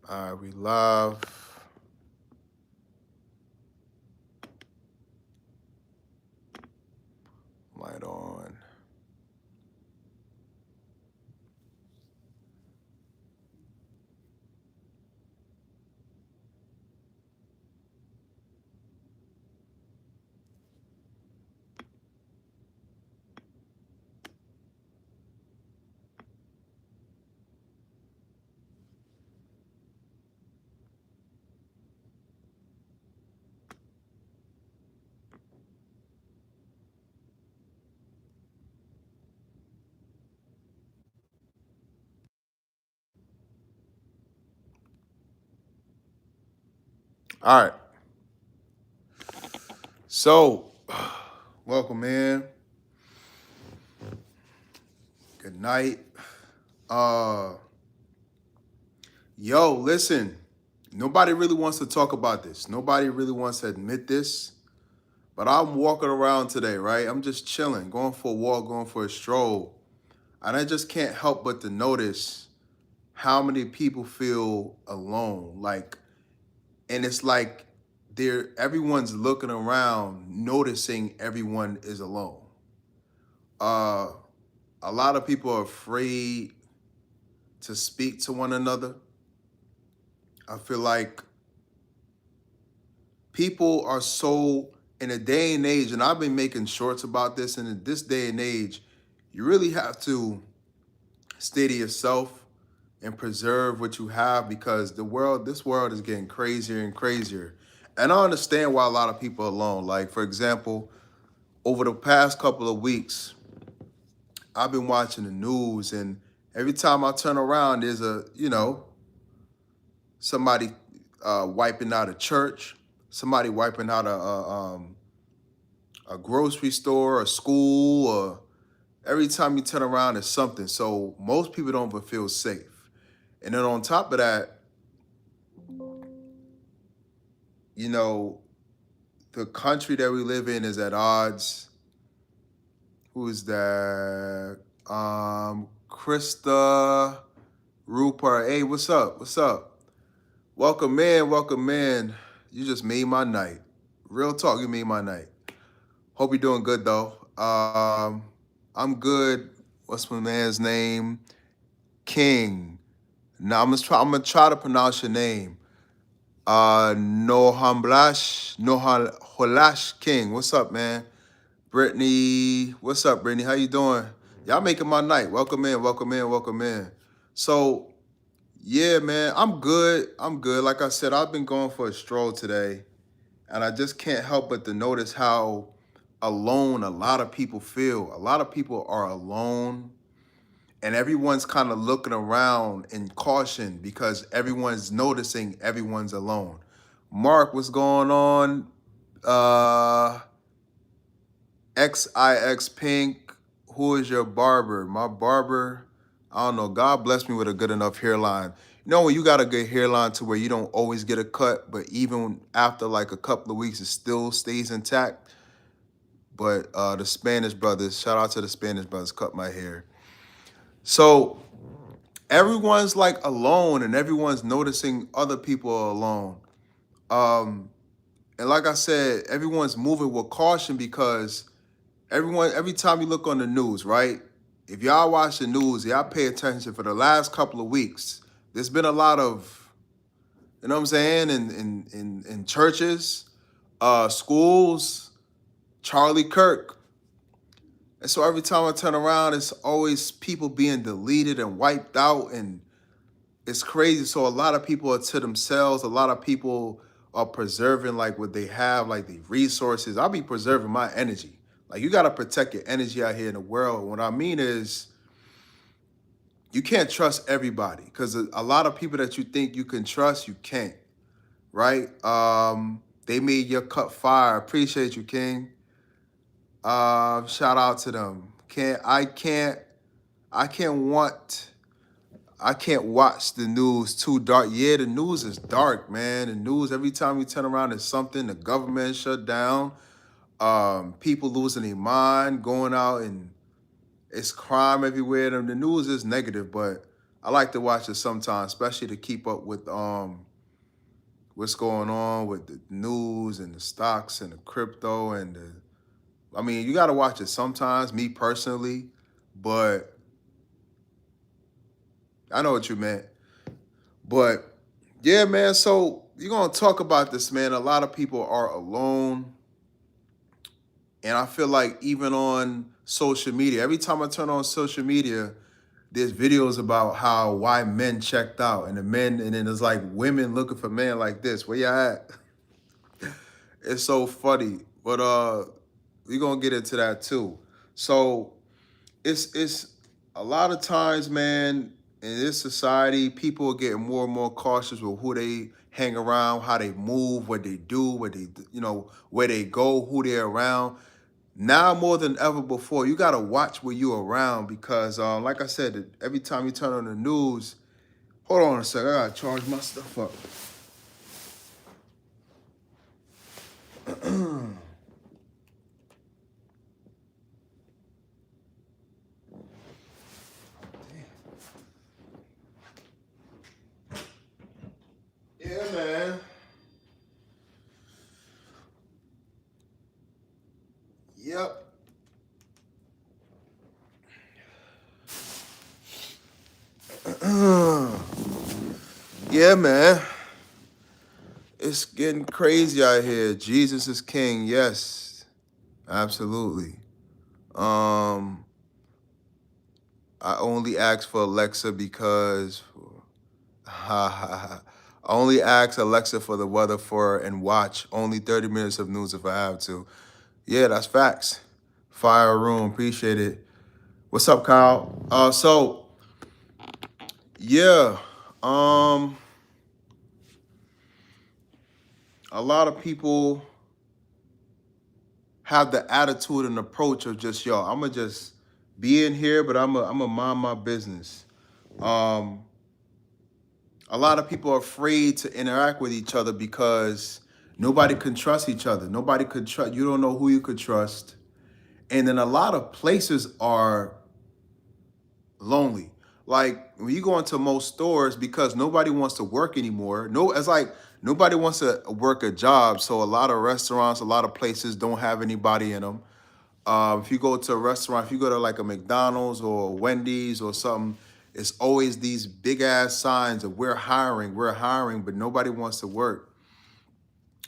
All right, we live. Light on. All right. So, welcome in. Good night. Uh, listen. Nobody really wants to talk about this. Nobody really wants to admit this. But I'm walking around today, right? I'm just chilling, going for a walk, going for a stroll. And I just can't help but to notice how many people feel alone. And it's like everyone's looking around, noticing everyone is alone. Uh, a lot of people are afraid to speak to one another. I feel like people are so in a day and age, and I've been making shorts about this, and in this day and age, you really have to stay to yourself and preserve what you have because this world is getting crazier and crazier. And I understand why a lot of people are alone. Like, for example, over the past couple of weeks, I've been watching the news, and every time I turn around, there's somebody wiping out a church, somebody wiping out a grocery store, a school, or every time you turn around, there's something. So most people don't even feel safe. And then on top of that, you know, the country that we live in is at odds. Who is that? Krista Rupert. Hey, what's up? What's up? Welcome in, welcome in. You just made my night. Real talk, you made my night. Hope you're doing good though. I'm good. What's my man's name? King. Now I'm gonna try to pronounce your name. Nohalash King. What's up, man? Brittany, what's up, Brittany? How you doing? Y'all making my night. Welcome in, welcome in, welcome in. So, yeah, man, I'm good. I'm good. Like I said, I've been going for a stroll today, and I just can't help but to notice how alone a lot of people feel. A lot of people are alone, and everyone's kind of looking around in caution because everyone's noticing everyone's alone. Mark, what's going on? XIX Pink, who is your barber? My barber, I don't know. God bless me with a good enough hairline. You know, when you got a good hairline to where you don't always get a cut, but even after like a couple of weeks, it still stays intact. But the Spanish brothers, shout out to the Spanish brothers, cut my hair. So everyone's like alone and everyone's noticing other people are alone. Um, and like I said, everyone's moving with caution because every time you look on the news, right? If y'all watch the news, y'all pay attention for the last couple of weeks. There's been a lot of, you know what I'm saying, in churches, schools, Charlie Kirk. And so every time I turn around, it's always people being deleted and wiped out, and it's crazy. So a lot of people are to themselves. A lot of people are preserving like what they have, like the resources. I'll be preserving my energy. Like you got to protect your energy out here in the world. What I mean is you can't trust everybody because a lot of people that you think you can trust, you can't, right? They made your cup fire. Appreciate you, King. Shout out to them. I can't watch the news too dark. Yeah, the news is dark, man. The news, every time you turn around, is something. The government shut down. People losing their mind, going out, and it's crime everywhere. And the news is negative, but I like to watch it sometimes, especially to keep up with what's going on with the news and the stocks and the crypto and the. I mean, you got to watch it sometimes. Me personally, but I know what you meant. But yeah, man. So you're gonna talk about this, man. A lot of people are alone, and I feel like even on social media, every time I turn on social media, there's videos about how why men checked out, and the men, and then there's like women looking for men like this. Where you at? It's so funny, but we're gonna get into that too. So it's a lot of times, man, in this society, people are getting more and more cautious with who they hang around, how they move, what they do, where they go, who they're around. Now more than ever before, you gotta watch where you're around because, like I said, every time you turn on the news, hold on a second, I gotta charge my stuff up. Yeah, man. Yep. Yeah, man. It's getting crazy out here. Jesus is king. Yes, absolutely. Um, I only asked for Alexa because I only ask Alexa for the weather for and watch only 30 minutes of news if I have to. Yeah, that's facts. Fire room, appreciate it. What's up, Kyle? So yeah, um, a lot of people have the attitude and approach of just, yo, I'm gonna just be in here, but I'm gonna mind my business. Um, a lot of people are afraid to interact with each other because nobody can trust each other. Nobody could trust. You don't know who you could trust. And then a lot of places are lonely. Like when you go into most stores, because nobody wants to work anymore. No, it's like nobody wants to work a job. So a lot of restaurants, a lot of places don't have anybody in them. If you go to a restaurant, if you go to like a McDonald's or Wendy's or something, it's always these big ass signs of we're hiring, but nobody wants to work.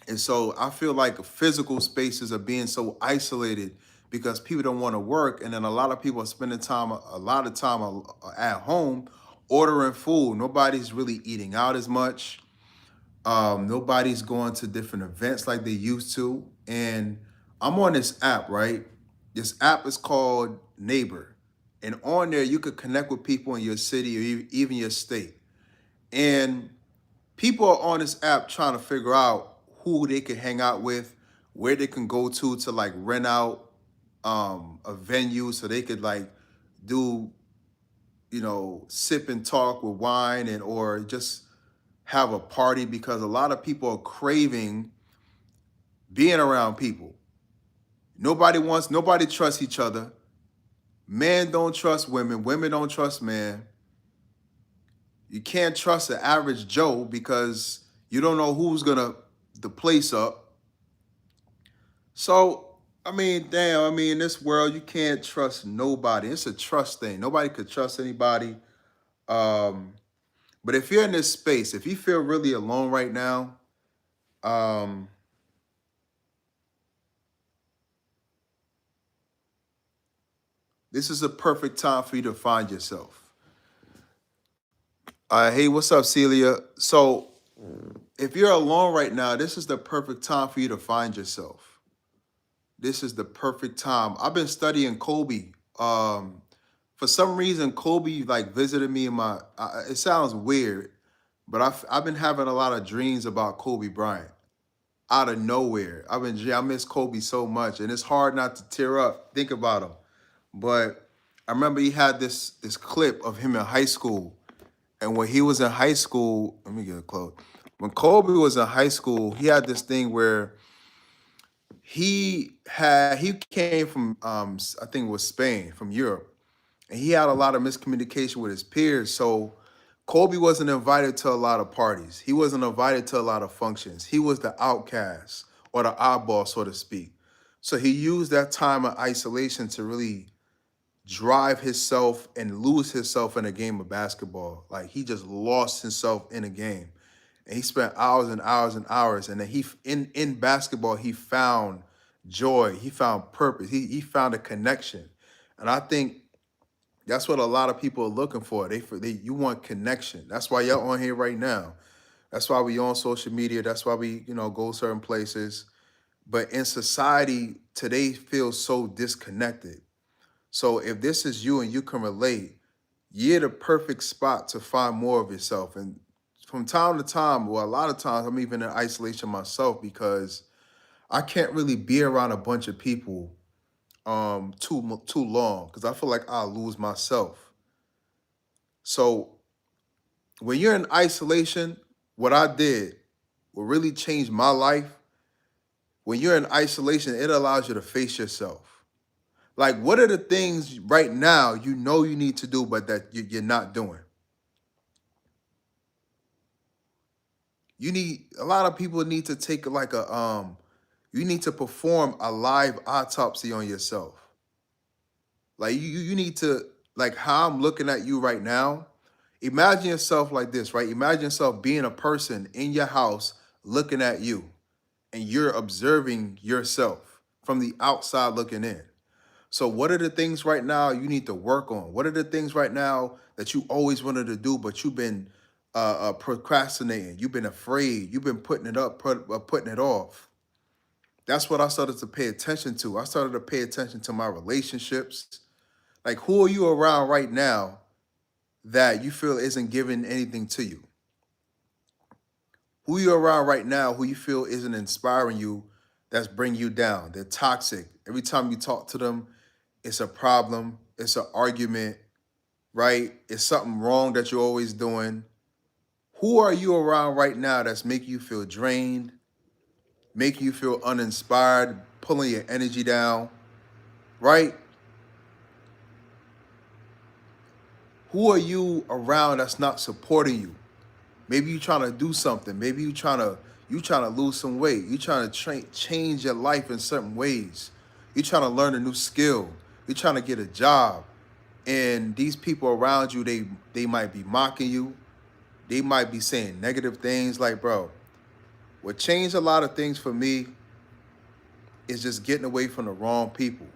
And so I feel like physical spaces are being so isolated because people don't want to work. And then a lot of people are spending time, a lot of time at home ordering food. Nobody's really eating out as much. Nobody's going to different events like they used to. And I'm on this app, right? This app is called Neighbor. And on there, you could connect with people in your city or even your state. And people are on this app trying to figure out who they can hang out with, where they can go to like rent out a venue so they could like do, sip and talk with wine and or just have a party because a lot of people are craving being around people. Nobody trusts each other. Men don't trust women. Women don't trust men. You can't trust the average Joe because you don't know who's gonna the place up. So, I mean, damn, in this world, you can't trust nobody. It's a trust thing. Nobody could trust anybody. Um, but if you're in this space, if you feel really alone right now, um, this is a perfect time for you to find yourself. Hey, what's up, Celia? So, if you're alone right now, this is the perfect time for you to find yourself. This is the perfect time. I've been studying Kobe. For some reason, Kobe like visited me in my. It sounds weird, but I've been having a lot of dreams about Kobe Bryant out of nowhere. I miss Kobe so much, and it's hard not to tear up. Think about him. But I remember he had this clip of him in high school, and when he was in high school, let me get it close. When Kobe was in high school, he had this thing where he came from I think it was Spain, from Europe, and he had a lot of miscommunication with his peers. So Kobe wasn't invited to a lot of parties. He wasn't invited to a lot of functions. He was the outcast or the oddball, so to speak. So he used that time of isolation to really drive himself and lose himself in a game of basketball. Like he just lost himself in a game. And he spent hours and hours and hours. And then he in basketball, he found joy. He found purpose. He found a connection. And I think that's what a lot of people are looking for. They you want connection. That's why y'all on here right now. That's why we on social media. That's why we, go certain places. But in society, today feels so disconnected. So if this is you and you can relate, you're the perfect spot to find more of yourself. And from time to time, well, a lot of times I'm even in isolation myself because I can't really be around a bunch of people too long because I feel like I'll lose myself. So when you're in isolation, what I did, what really changed my life, when you're in isolation, it allows you to face yourself. Like, what are the things right now you know you need to do, but that you're not doing? A lot of people need to take like you need to perform a live autopsy on yourself. Like you need to, like how I'm looking at you right now, imagine yourself like this, right? Imagine yourself being a person in your house looking at you and you're observing yourself from the outside looking in. So what are the things right now you need to work on? What are the things right now that you always wanted to do, but you've been procrastinating? You've been afraid. You've been putting it up, putting it off. That's what I started to pay attention to. I started to pay attention to my relationships. Like, who are you around right now that you feel isn't giving anything to you? Who you around right now who you feel isn't inspiring you, that's bringing you down? They're toxic. Every time you talk to them, it's a problem. It's an argument, right? It's something wrong that you're always doing. Who are you around right now that's making you feel drained, making you feel uninspired, pulling your energy down, right? Who are you around that's not supporting you? Maybe you're trying to do something. Maybe you're trying to lose some weight. You're trying to change your life in certain ways. You're trying to learn a new skill. You're trying to get a job. And these people around you, they might be mocking you. They might be saying negative things. Like, bro, what changed a lot of things for me is just getting away from the wrong people.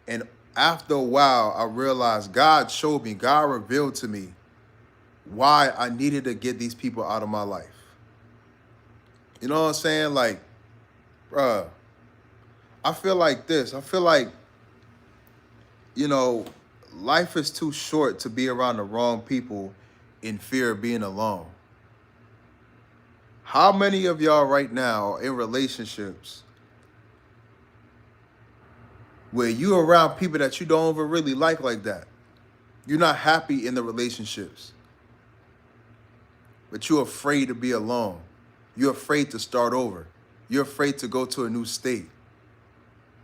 And after a while, I realized God showed me, God revealed to me why I needed to get these people out of my life. You know what I'm saying? Like, bruh, I feel like this. I feel like, life is too short to be around the wrong people in fear of being alone. How many of y'all right now are in relationships where you're around people that you don't even really like that? You're not happy in the relationships, but you're afraid to be alone. You're afraid to start over. You're afraid to go to a new state,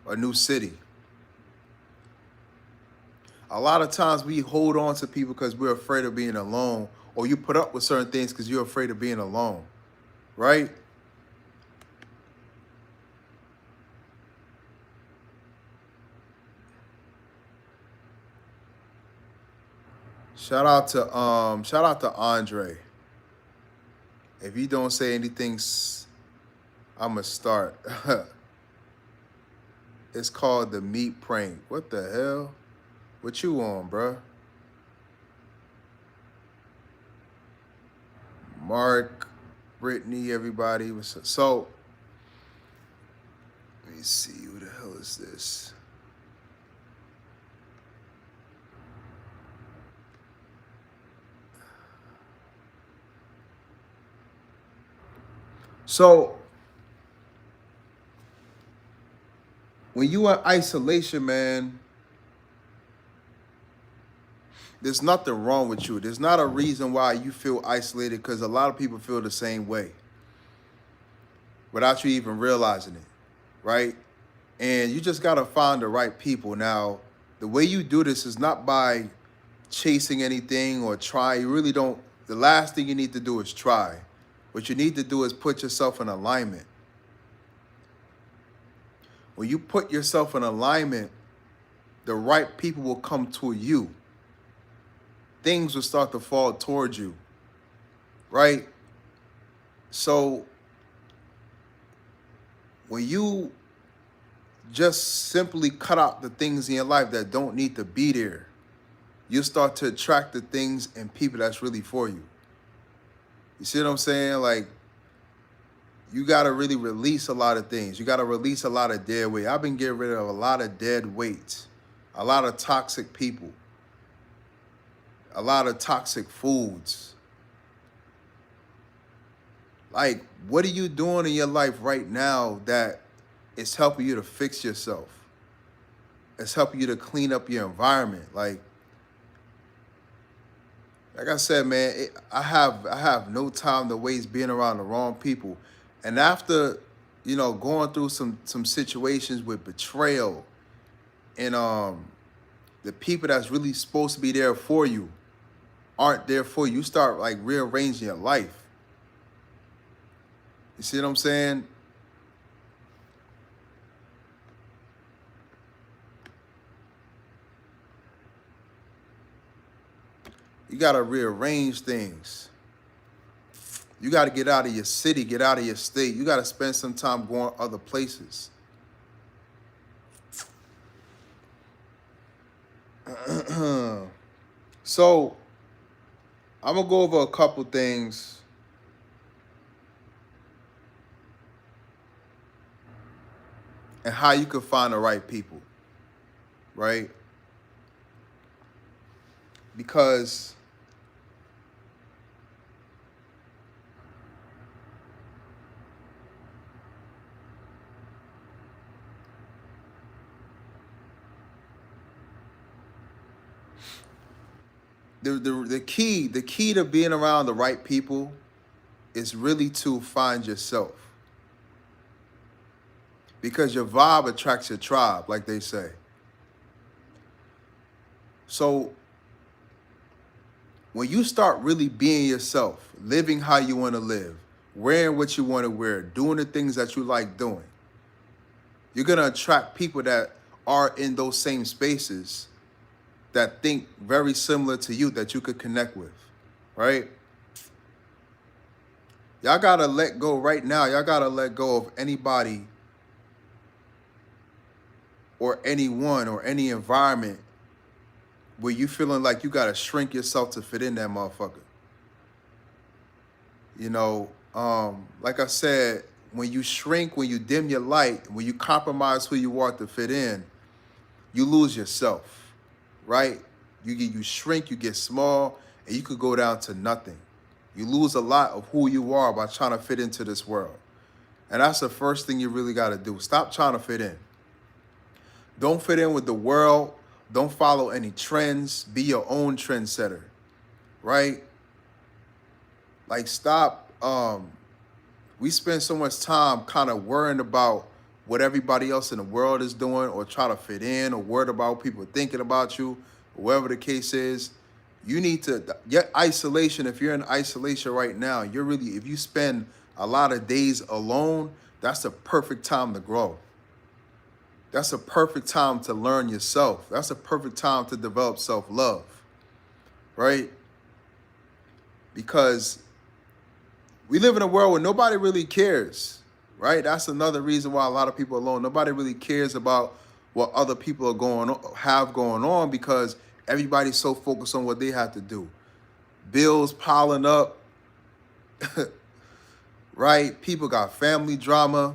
a new city. A lot of times we hold on to people because we're afraid of being alone, or you put up with certain things because you're afraid of being alone, right? Shout out to Andre. If you don't say anything, I'ma start. It's called the meat prank. What the hell? What you on, bruh? Mark, Brittany, everybody. So, let me see. Who the hell is this? So, when you are in isolation, man, there's nothing wrong with you. There's not a reason why you feel isolated, because a lot of people feel the same way without you even realizing it, right? And you just got to find the right people. Now, the way you do this is not by chasing anything or try. You really don't The last thing you need to do is try. What you need to do is put yourself in alignment. When you put yourself in alignment, the right people will come to you. Things will start to fall towards you, right? So when you just simply cut out the things in your life that don't need to be there, you start to attract the things and people that's really for you. You see what I'm saying? Like, you got to really release a lot of things. You got to release a lot of dead weight. I've been getting rid of a lot of dead weight, a lot of toxic people, a lot of toxic foods. Like, what are you doing in your life right now that is helping you to fix yourself? It's helping you to clean up your environment. Like I said, man, I have no time to waste being around the wrong people. And after, going through some situations with betrayal and the people that's really supposed to be there for you aren't there for you, you start like rearranging your life. You see what I'm saying? You got to rearrange things. You got to get out of your city, get out of your state. You got to spend some time going other places. So, I'm going to go over a couple things and how you can find the right people, right? Because the key to being around the right people is really to find yourself. Because your vibe attracts your tribe, like they say. So when you start really being yourself, living how you want to live, wearing what you want to wear, doing the things that you like doing, you're going to attract people that are in those same spaces that think very similar to you that you could connect with, right? Y'all got to let go right now. Y'all got to let go of anybody or anyone or any environment where you feeling like you got to shrink yourself to fit in that motherfucker. Like I said, when you shrink, when you dim your light, when you compromise who you are to fit in, you lose yourself, right? You shrink, you get small, and you could go down to nothing. You lose a lot of who you are by trying to fit into this world. And that's the first thing you really got to do. Stop trying to fit in. Don't fit in with the world. Don't follow any trends. Be your own trendsetter, right? Like, stop. We spend so much time kind of worrying about what everybody else in the world is doing or try to fit in or worried about people thinking about you, or whatever the case is. You need to get isolation. If you're in isolation right now, if you spend a lot of days alone, that's the perfect time to grow. That's a perfect time to learn yourself. That's a perfect time to develop self-love, right? Because we live in a world where nobody really cares, right? That's another reason why a lot of people are alone. Nobody really cares about what other people have going on because everybody's so focused on what they have to do. Bills piling up, right? People got family drama.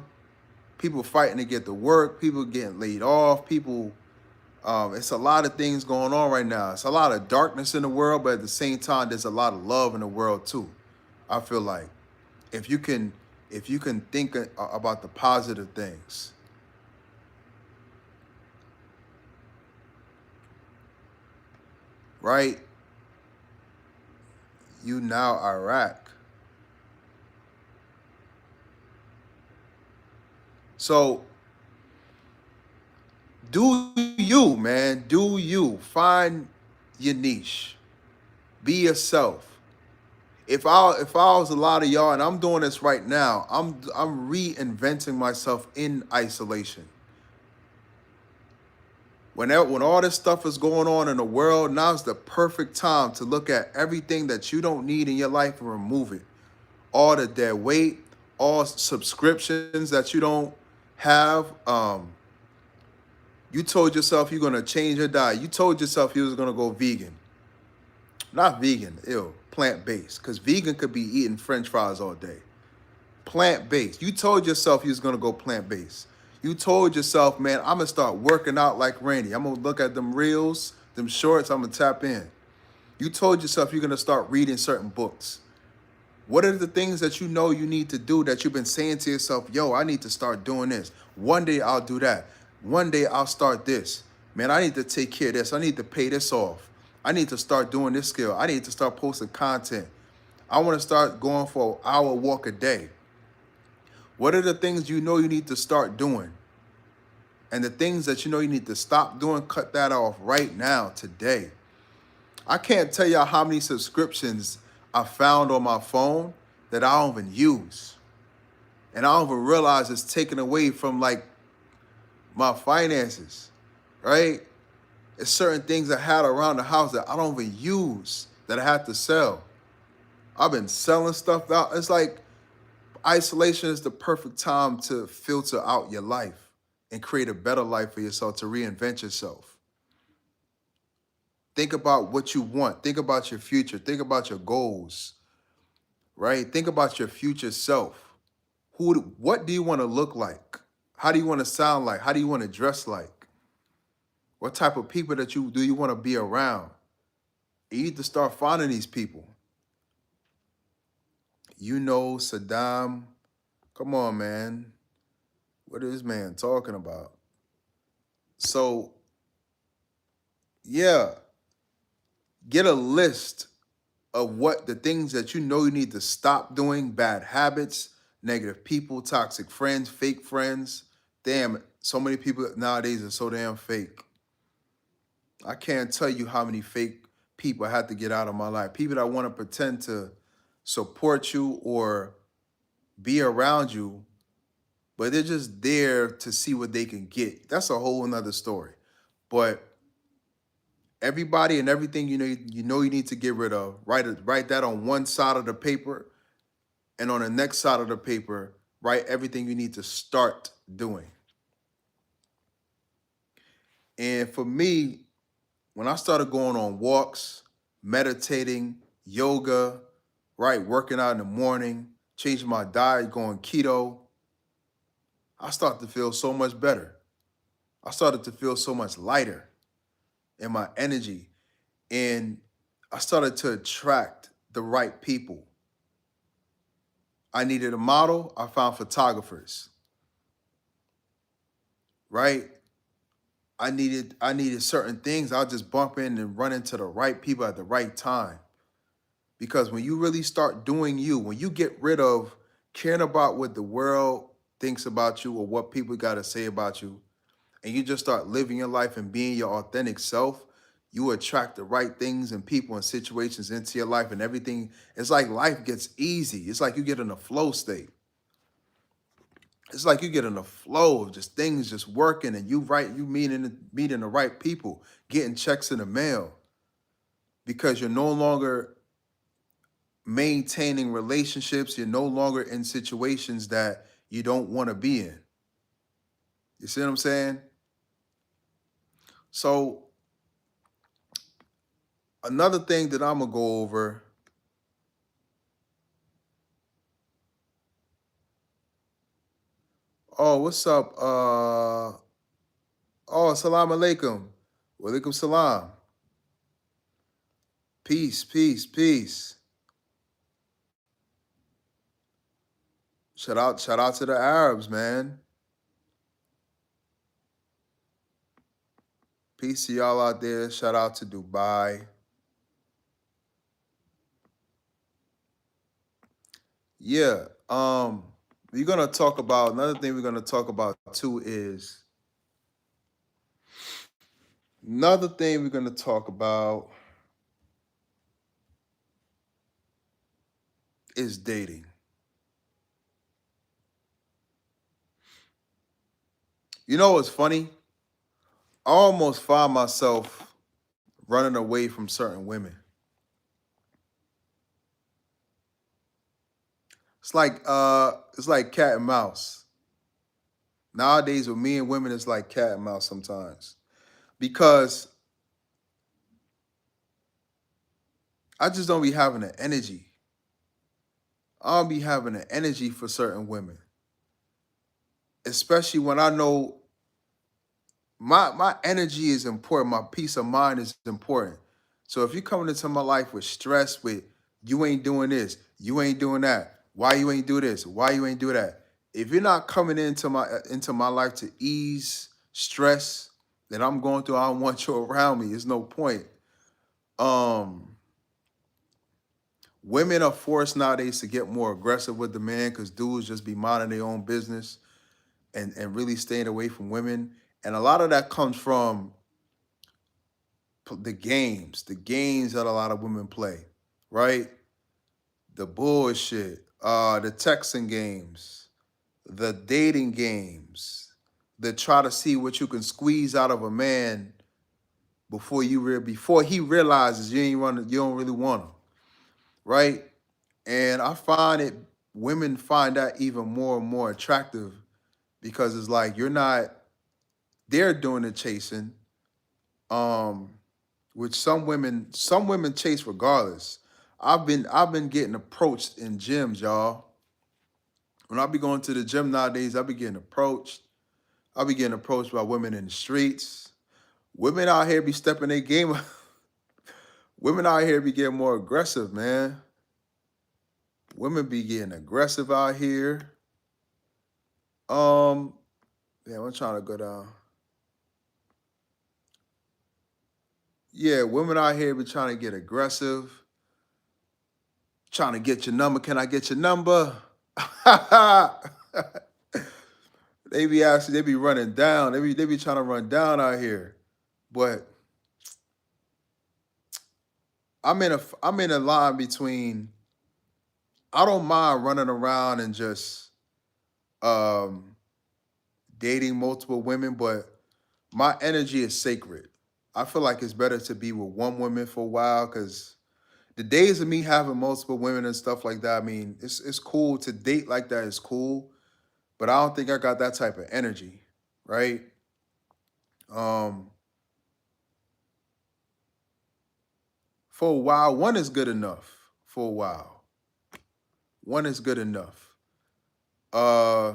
People fighting to get to work. People getting laid off. It's a lot of things going on right now. It's a lot of darkness in the world, but at the same time, there's a lot of love in the world too. I feel like if you can think about the positive things. Right? You now Iraq. So do you, man. Do you. Find your niche. Be yourself. If I was a lot of y'all, and I'm doing this right now, I'm reinventing myself in isolation. When all this stuff is going on in the world, now's the perfect time to look at everything that you don't need in your life and remove it. All the dead weight, all subscriptions that you don't have. You told yourself you're gonna change your diet. You told yourself you was gonna go vegan. Not vegan, ew, plant-based. Because vegan could be eating French fries all day. Plant-based. You told yourself you was gonna go plant-based. You told yourself, man, I'm gonna start working out like Randy. I'm gonna look at them reels, them shorts, I'm gonna tap in. You told yourself you're gonna start reading certain books. What are the things that you know you need to do that you've been saying to yourself, yo, I need to start doing this. One day I'll do that. One day I'll start this. Man, I need to take care of this. I need to pay this off. I need to start doing this skill. I need to start posting content. I want to start going for an hour walk a day. What are the things you know you need to start doing? And the things that you know you need to stop doing, cut that off right now, today. I can't tell y'all how many subscriptions I found on my phone that I don't even use. And I don't even realize it's taken away from like my finances, right? It's certain things I had around the house that I don't even use that I had to sell. I've been selling stuff out. It's like isolation is the perfect time to filter out your life and create a better life for yourself, to reinvent yourself. Think about what you want. Think about your future. Think about your goals, right? Think about your future self. What do you want to look like? How do you want to sound like? How do you want to dress like? What type of people do you want to be around? You need to start finding these people. You know, Saddam. Come on, man. What is this man talking about? So, yeah, get a list of what the things that you know you need to stop doing, bad habits, negative people, toxic friends, fake friends. Damn, so many people nowadays are so damn fake. I can't tell you how many fake people I had to get out of my life. People that want to pretend to support you or be around you, but they're just there to see what they can get. That's a whole nother story. But everybody and everything you need to get rid of. Write that on one side of the paper, and on the next side of the paper, write everything you need to start doing. And for me, when I started going on walks, meditating, yoga, right, working out in the morning, changing my diet, going keto, I started to feel so much better. I started to feel so much lighter in my energy. And I started to attract the right people. I needed a model, I found photographers, right? I needed certain things. I'll just bump in and run into the right people at the right time. Because when you really start doing you, when you get rid of caring about what the world thinks about you or what people got to say about you, and you just start living your life and being your authentic self, you attract the right things and people and situations into your life, and everything. It's like life gets easy. It's like you get in a flow state. It's like you get in a flow of just things just working, and you meeting the right people, getting checks in the mail, because you're no longer maintaining relationships. You're no longer in situations that you don't want to be in. You see what I'm saying? So another thing that I'm gonna go over. Oh, what's up? Oh, salam alaikum. Walaikum salam. Peace, peace, peace. Shout out to the Arabs, man. Peace to y'all out there. Shout out to Dubai. Yeah. We're gonna talk about another thing we're gonna talk about too is another thing we're gonna talk about. is dating. You know what's funny? I almost find myself running away from certain women. It's like cat and mouse. Nowadays with me and women, it's like cat and mouse sometimes. Because I just don't be having the energy. I don't be having the energy for certain women. Especially when I know my energy is important, my peace of mind is important. So if you coming into my life with stress, with you ain't doing this, you ain't doing that, why you ain't do this, why you ain't do that. If you're not coming into my life to ease stress that I'm going through, I don't want you around me. There's no point. Um, Women are forced nowadays to get more aggressive with the man because dudes just be minding their own business and really staying away from women. And a lot of that comes from the games that a lot of women play, right? The bullshit, the texting games, the dating games, that try to see what you can squeeze out of a man before he realizes you don't really want him, right? And I find it women find that even more and more attractive because it's like you're not they're doing the chasing. Um, which some women chase regardless. I've been getting approached in gyms, y'all. When I be going to the gym nowadays, I be getting approached. I be getting approached by women in the streets. Women out here be stepping their game. Women out here be getting more aggressive, man. Women be getting aggressive out here. Um, yeah, I'm trying to go down. Yeah, women out here be trying to get aggressive, trying to get your number. Can I get your number? They be running down. They be trying to run down out here. But I'm in a line between I don't mind running around and just um dating multiple women, but my energy is sacred. I feel like it's better to be with one woman for a while because the days of me having multiple women and stuff like that, I mean, it's cool to date like that is cool, but I don't think I got that type of energy, right? Um, for a while, one is good enough. For a while, one is good enough. Uh,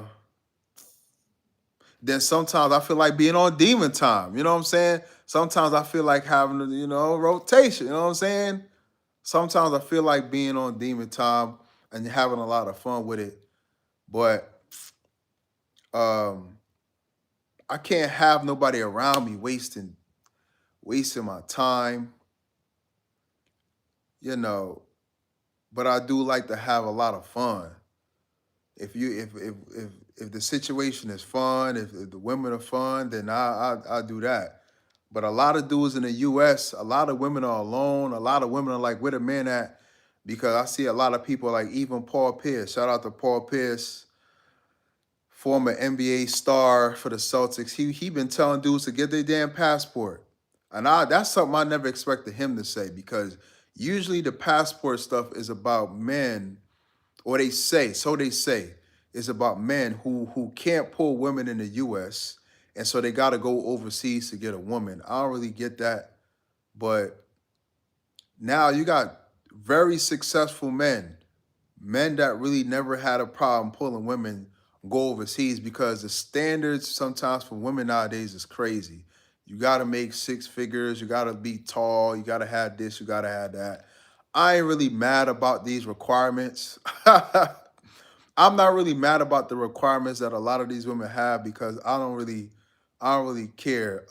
then sometimes I feel like being on demon time. You know what I'm saying? Sometimes I feel like having rotation. You know what I'm saying? Sometimes I feel like being on demon time and having a lot of fun with it, but um, I can't have nobody around me wasting my time, you know. But I do like to have a lot of fun. If the situation is fun, if the women are fun, then I do that. But a lot of dudes in the U.S., a lot of women are alone. A lot of women are like, where the men at? Because I see a lot of people like even Paul Pierce. Shout out to Paul Pierce, former NBA star for the Celtics. He been telling dudes to get their damn passport. And that's something I never expected him to say because usually the passport stuff is about men, or they say, is about men who can't pull women in the US and so they gotta go overseas to get a woman. I don't really get that. But now you got very successful men that really never had a problem pulling women go overseas because the standards sometimes for women nowadays is crazy. You got to make six figures, you got to be tall, you got to have this, you got to have that. I ain't really mad about these requirements. I'm not really mad about the requirements that a lot of these women have because I don't really care.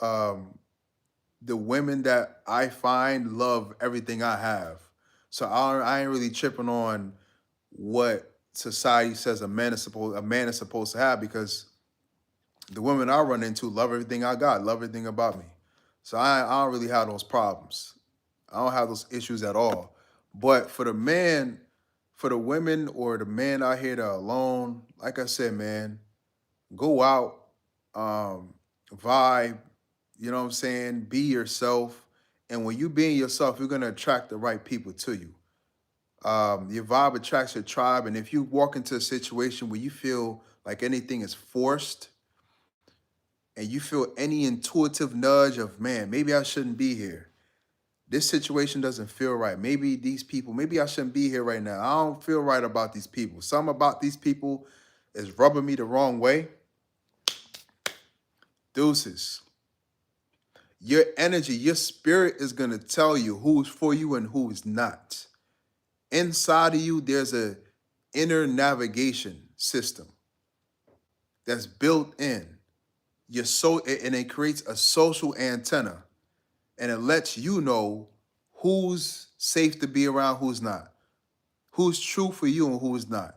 The women that I find love everything I have. So I ain't really tripping on what society says a man is supposed to have because the women I run into love everything I got, love everything about me. So I don't really have those problems. I don't have those issues at all. But for the man For the women or the men out here that are alone, like I said, man, go out, um, vibe, you know what I'm saying? Be yourself. And when you being yourself, you're gonna attract the right people to you. Your vibe attracts your tribe. And if you walk into a situation where you feel like anything is forced and you feel any intuitive nudge of, man, maybe I shouldn't be here. This situation doesn't feel right. Maybe these people, maybe I shouldn't be here right now. I don't feel right about these people. Something about these people is rubbing me the wrong way. Deuces. Your energy, your spirit is going to tell you who's for you and who is not. Inside of you, there's a inner navigation system that's built in. And it creates a social antenna, and it lets you know who's safe to be around, who's not, who's true for you and who's not,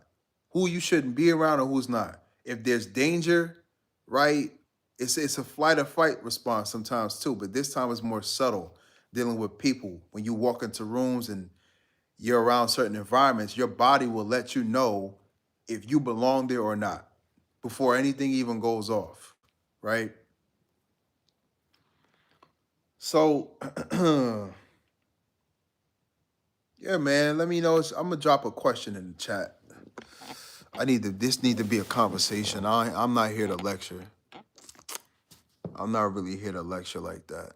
who you shouldn't be around and who's not. If there's danger, right? It's a flight or fight response sometimes too, but this time it's more subtle, dealing with people. When you walk into rooms and you're around certain environments, your body will let you know if you belong there or not before anything even goes off, right? So, yeah, man, let me know. I'm gonna drop a question in the chat. This need to be a conversation. I'm not here to lecture. I'm not really here to lecture like that.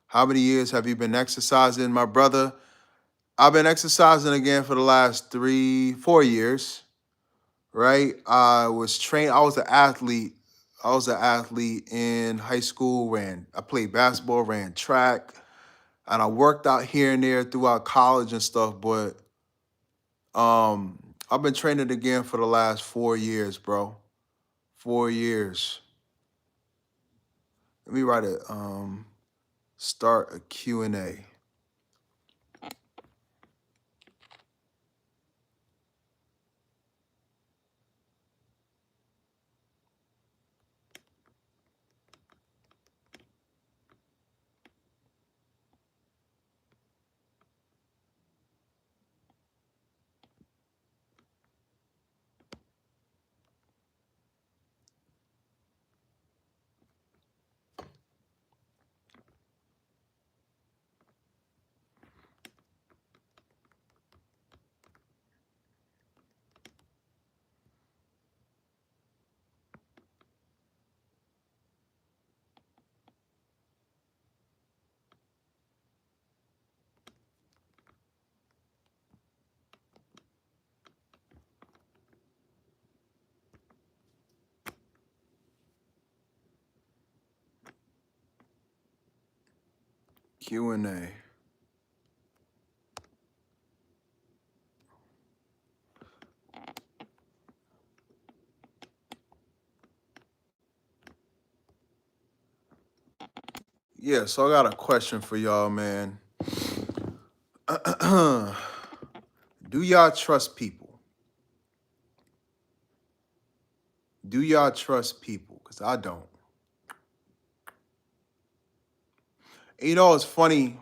How many years have you been exercising, my brother? I've been exercising again for the last 4 years, right? I was an athlete. I was an athlete in high school, I played basketball, ran track, and I worked out here and there throughout college and stuff, but I've been training again for the last 4 years, bro. 4 years. Let me write start a Q&A. Q&A. Yeah, so I got a question for y'all, man. Do y'all trust people? Do y'all trust people? Because I don't. And you know, it's funny.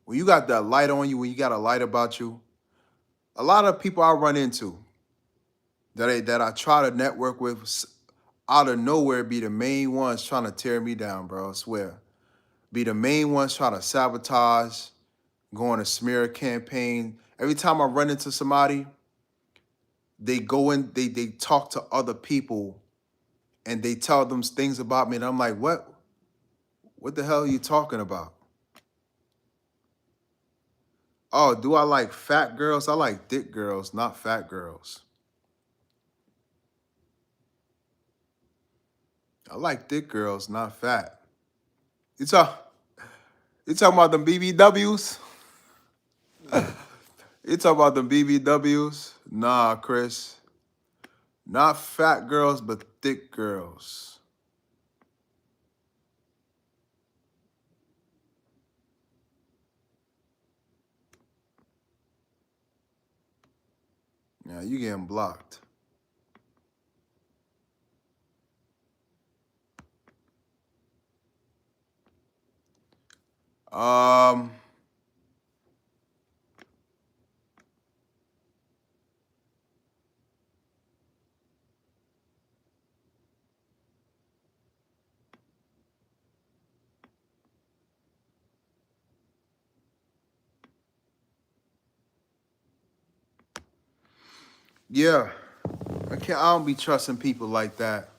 When you got that light on you, when you got a light about you, a lot of people I run into that I try to network with out of nowhere be the main ones trying to tear me down, bro. I swear. Be the main ones trying to sabotage, go on a smear campaign. Every time I run into somebody, they go in, they talk to other people and they tell them things about me. And I'm like, what? What the hell are you talking about? Oh, do I like fat girls? I like thick girls, not fat girls. I like thick girls, not fat. You talk you talking about them BBWs? You talking about them BBWs? Nah, Chris. Not fat girls, but thick girls. Yeah, you getting blocked. Um, Yeah, I don't be trusting people like that.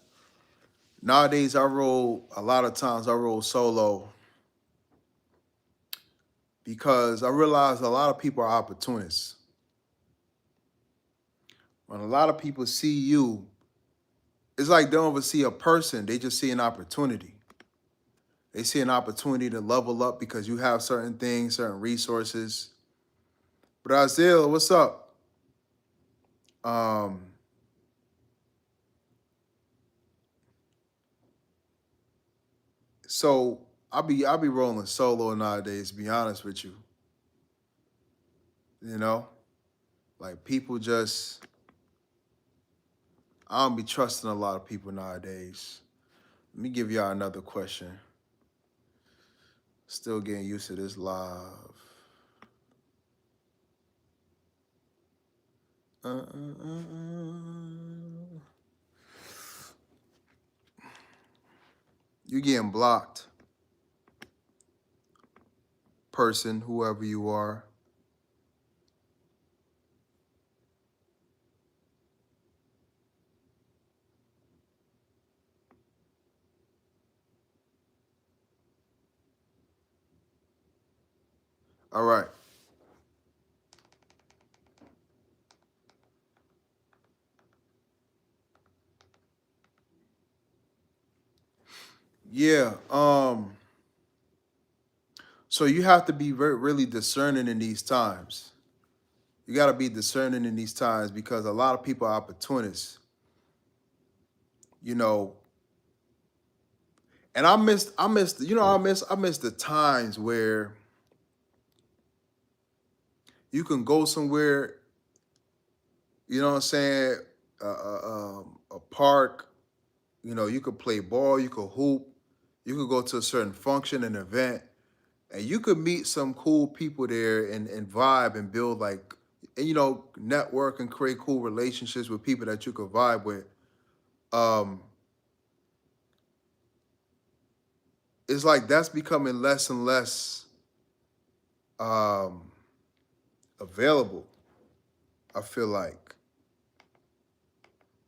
Nowadays, a lot of times I roll solo because I realize a lot of people are opportunists. When a lot of people see you, it's like they don't even see a person, they just see an opportunity. They see an opportunity to level up because you have certain things, certain resources. Brazil, what's up? Um, so I'll be rolling solo nowadays, to be honest with you. You know? Like people just I don't be trusting a lot of people nowadays. Let me give y'all another question. Still getting used to this live. Uh, uh, uh, uh. You getting blocked, person, whoever you are. All right. Yeah. So you have to be really discerning in these times. You got to be discerning in these times because a lot of people are opportunists. You know, and I missed the times where you can go somewhere. You know what I'm saying? A park. You know, you could play ball. You could hoop. You could go to a certain function, an event, and you could meet some cool people there and vibe and build and network and create cool relationships with people that you could vibe with. Um, it's like that's becoming less and less um, available. I feel like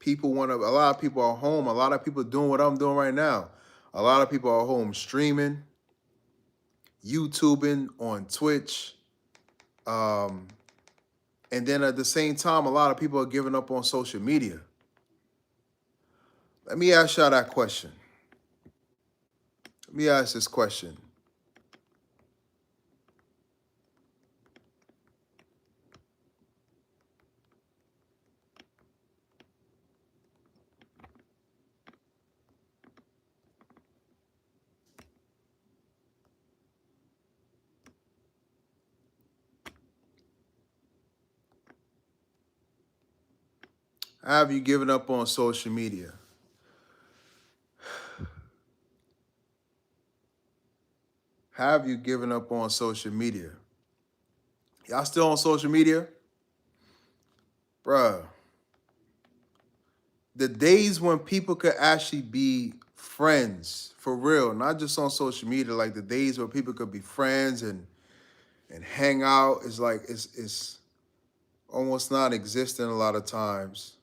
a lot of people are home. A lot of people doing what I'm doing right now. A lot of people are home streaming, YouTubing on Twitch. Um, and then at the same time, a lot of people are giving up on social media. Let me ask y'all that question. Let me ask this question. Have you given up on social media? Have you given up on social media? Y'all still on social media? Bruh, the days when people could actually be friends for real, not just on social media, like the days where people could be friends and hang out is like it's almost non-existent a lot of times.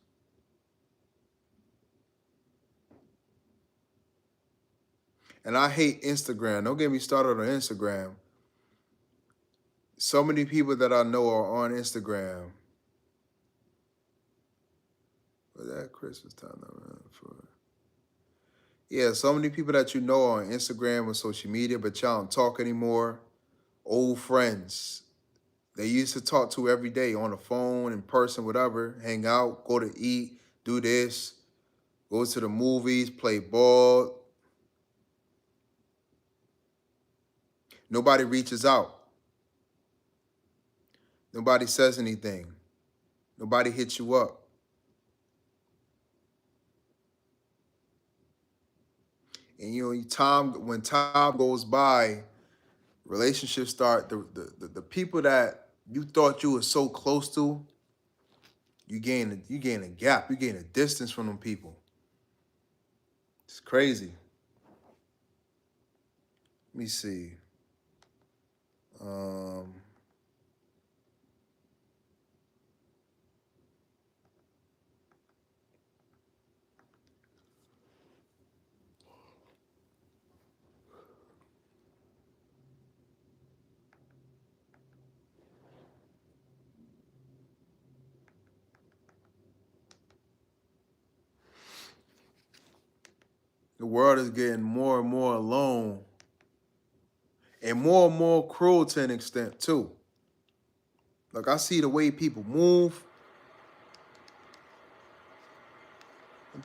And I hate Instagram. Don't get me started on Instagram. So many people that I know are on Instagram. Was that Christmas time? Yeah, so many people that you know on Instagram or social media, but y'all don't talk anymore. Old friends. They used to talk to every day on the phone, in person, whatever, hang out, go to eat, do this, go to the movies, play ball. Nobody reaches out. Nobody says anything. Nobody hits you up. And when time goes by, relationships start the people that you thought you were so close to, you gain a gap, you gain a distance from them people. It's crazy. Let me see. Um, The world is getting more and more alone, and more cruel to an extent too. Like, I see the way people move.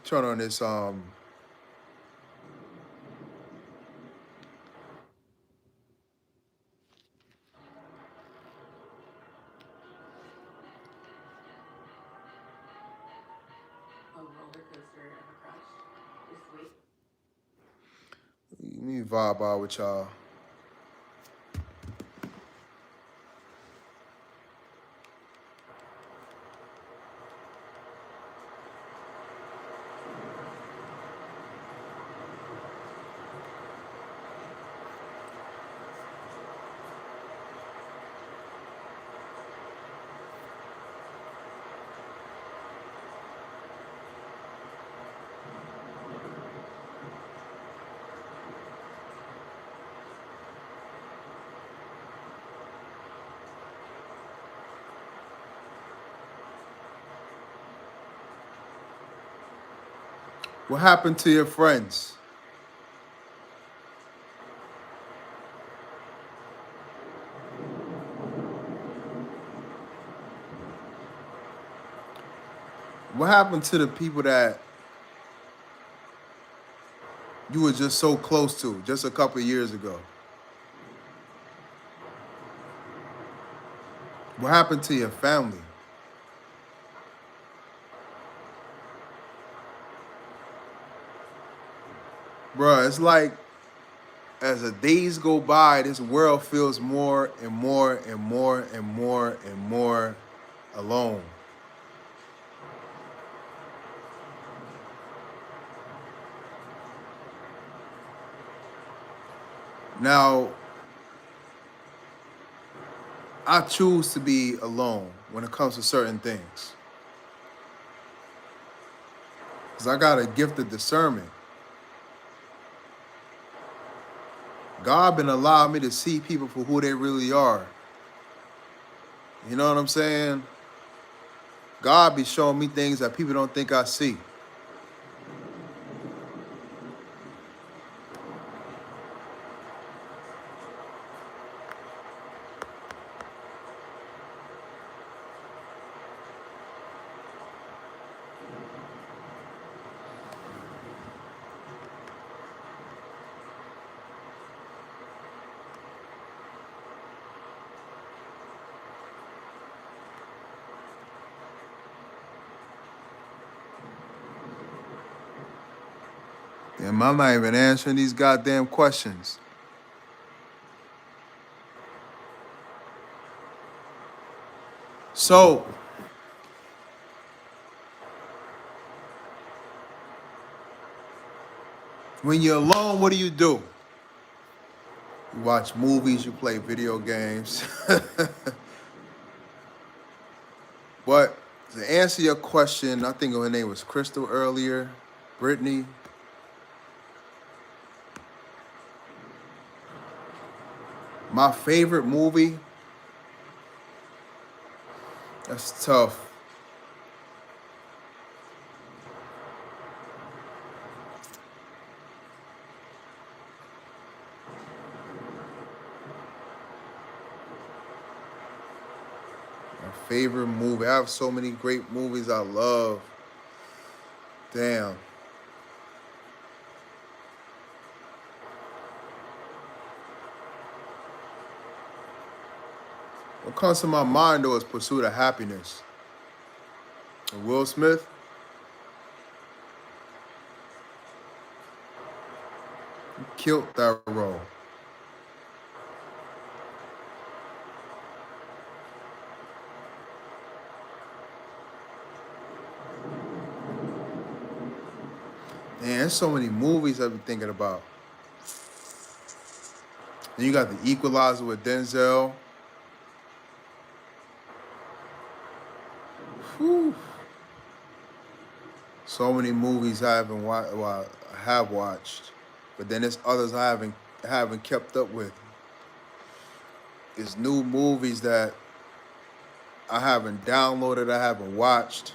Turn on this let me vibe out with y'all. What happened to your friends? What happened to the people that you were just so close to just a couple of years ago? What happened to your family? Bruh, it's like as the days go by, this world feels more and more and more and more and more alone. Now, I choose to be alone when it comes to certain things. Because I got a gift of discernment. God been allowing me to see people for who they really are. You know what I'm saying? God be showing me things that people don't think I see. And I'm not even answering these goddamn questions. So, when you're alone, what do? You watch movies, you play video games. But to answer your question, I think her name was Crystal earlier, Brittany. My favorite movie, that's tough. My favorite movie. I have so many great movies I love. Damn. What comes to my mind though is Pursuit of Happiness. And Will Smith, he killed that role. Man, there's so many movies I've been thinking about. Then you got The Equalizer with Denzel. Whew. So many movies I haven't watched. Well, I have watched, but then there's others I haven't kept up with. It's new movies that I haven't downloaded, I haven't watched.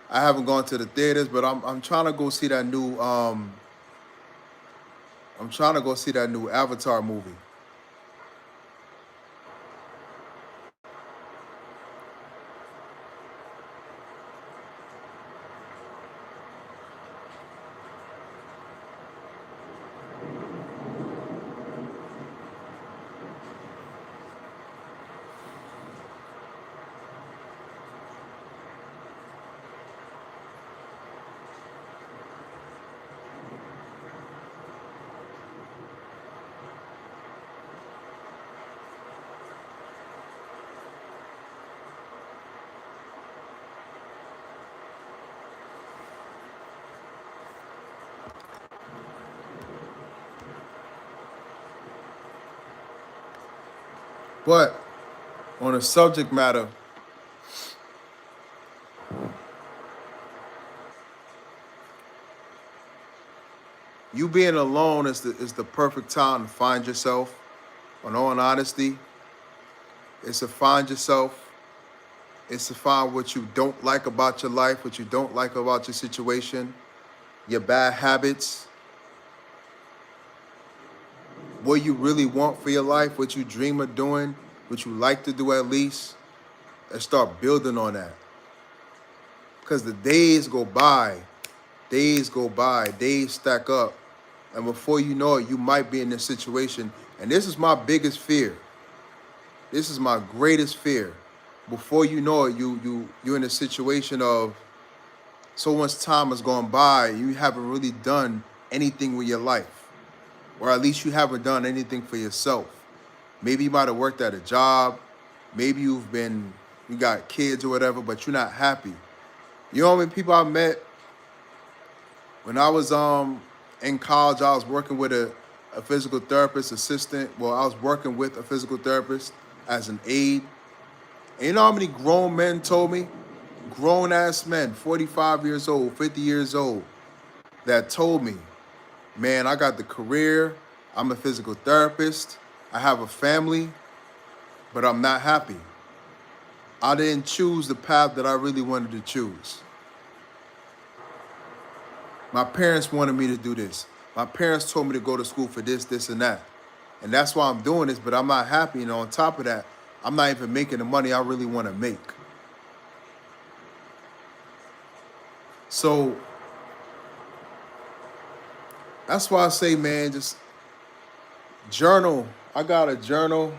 I haven't gone to the theaters, but I'm trying to go see that new I'm trying to go see that new Avatar movie. But on a subject matter, you being alone is the perfect time to find yourself. In all honesty, it's to find yourself. It's to find what you don't like about your life, what you don't like about your situation, your bad habits, what you really want for your life, what you dream of doing, what you like to do at least, and start building on that. Because the days go by, days stack up, and before you know it, you might be in this situation. And this is my biggest fear. This is my greatest fear. Before you know it, you're in a situation of so much time has gone by, you haven't really done anything with your life, or at least you haven't done anything for yourself. Maybe you might have worked at a job, maybe you got kids or whatever, but you're not happy. You know how many people I met when I was in college? I was working with a physical therapist assistant. Well, I was working with a physical therapist as an aide. And you know how many grown men told me? Grown ass men, 45 years old, 50 years old, that told me, man, I got the career, I'm a physical therapist, I have a family, but I'm not happy. I didn't choose the path that I really wanted to choose. My parents wanted me to do this. My parents told me to go to school for this, this, and that. And that's why I'm doing this, but I'm not happy. And on top of that, I'm not even making the money I really want to make. So that's why I say, man, just journal. I got a journal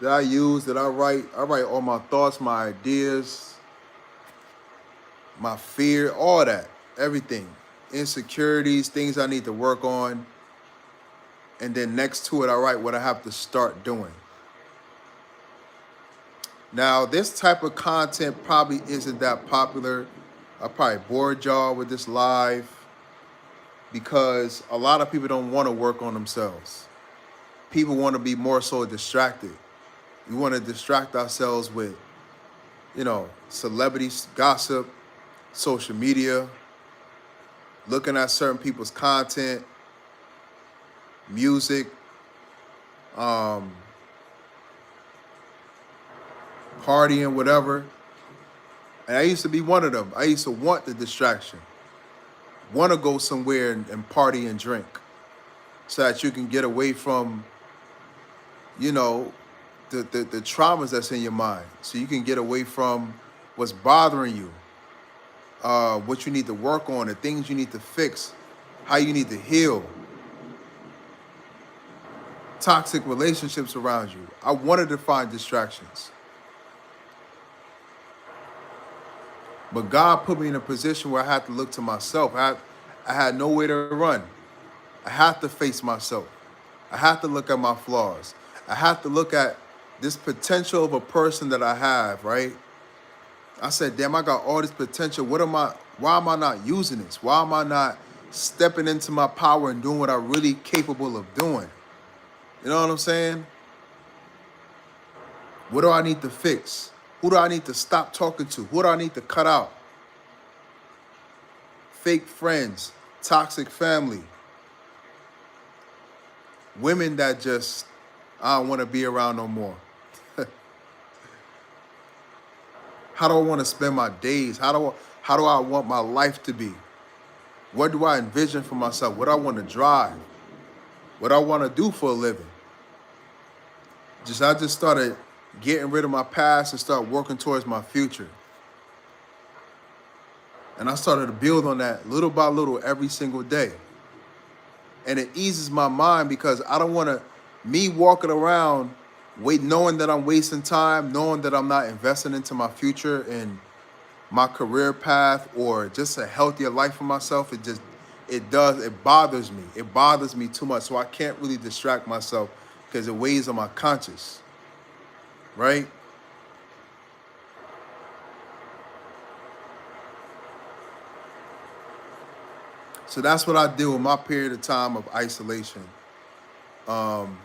that I use, that I write. I write all my thoughts, my ideas, my fear, all that, everything. Insecurities, things I need to work on. And then next to it, I write what I have to start doing. Now, this type of content probably isn't that popular. I probably bored y'all with this live because a lot of people don't want to work on themselves. People want to be more so distracted. We want to distract ourselves with, celebrities, gossip, social media, looking at certain people's content, music, partying, whatever. And I used to be one of them. I used to want the distraction, want to go somewhere and party and drink so that you can get away from, the traumas that's in your mind. So you can get away from what's bothering you, what you need to work on, the things you need to fix, how you need to heal, toxic relationships around you. I wanted to find distractions. But God put me in a position where I had to look to myself. I had nowhere to run. I had to face myself. I had to look at my flaws. I had to look at this potential of a person that I have, right? I said, damn, I got all this potential. Why am I not using this? Why am I not stepping into my power and doing what I'm really capable of doing? You know what I'm saying? What do I need to fix? Who do I need to stop talking to? Who do I need to cut out? Fake friends, toxic family, women that just I don't want to be around no more. How do I want to spend my days? How do I want my life to be? What do I envision for myself? What I want to drive? What I want to do for a living? I just started getting rid of my past and start working towards my future. And I started to build on that little by little every single day. And it eases my mind because I don't want to, me walking around knowing that I'm wasting time, knowing that I'm not investing into my future and my career path or just a healthier life for myself. It bothers me. It bothers me too much. So I can't really distract myself because it weighs on my conscience, right? So that's what I do in my period of time of isolation. Um,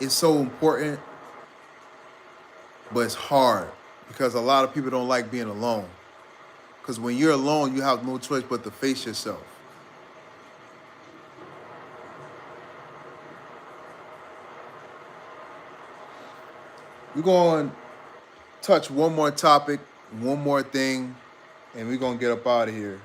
it's so important, but it's hard because a lot of people don't like being alone. Because when you're alone, you have no choice but to face yourself. We're going to touch one more topic, one more thing, and we're going to get up out of here.